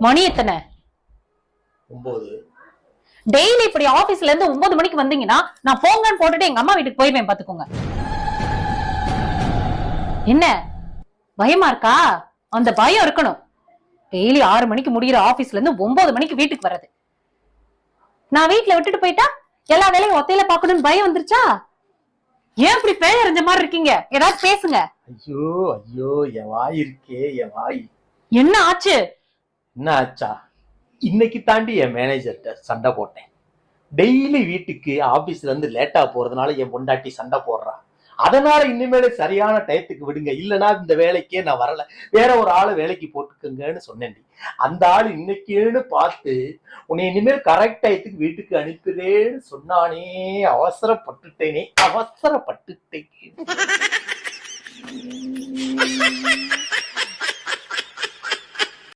மணி எத்தனை? 9. டெய்லி இப்படி ஆபீஸ்ல இருந்து 9 மணிக்கு வந்தீங்கன்னா நான் போங்கன்னு போட்டுட்டு எங்க அம்மா வீட்டுக்கு போயிருவேன் பாத்துக்கோங்க. என்ன பயமா இருக்கா? அந்த பயம் இருக்கணும். டெய்லி 6 மணிக்கு முடிகிற ஆபீஸ்ல இருந்து 9 மணிக்கு வீட்டுக்கு வர்றது. நான் வீட்டுல விட்டுட்டு போயிட்டா எல்லா வேலையும் ஒத்தையில பாக்கணும்னு பயம் வந்துருச்சா? ஏன் இப்படி பேய் அறிஞ்ச மாதிரி இருக்கீங்க? ஏதாவது பேசுங்க. ஐயோ ஐயோ, என் வாய் இருக்கே, என் வாய். என்ன ஆச்சு? என்ன ஆச்சா? இன்னைக்கு தாண்டி என் மேனேஜர்கிட்ட சண்டை போட்டேன். டெய்லி வீட்டுக்கு ஆபீஸ்ல இருந்து லேட்டா போறதுனால என் பொண்டாட்டி சண்டை போடுறான். அதனால இனிமேல சரியான டயத்துக்கு விடுங்க, இல்லைன்னா இந்த வேலைக்கே நான் வரல, வேற ஒரு ஆளை வேலைக்கு போட்டுக்கங்கன்னு சொன்னேன். அந்த ஆள் இன்னைக்குன்னு பார்த்து உன்னை இனிமேல் கரெக்ட் டயத்துக்கு வீட்டுக்கு அனுப்புறேன்னு சொன்னானே. அவசரப்பட்டுட்டேன்.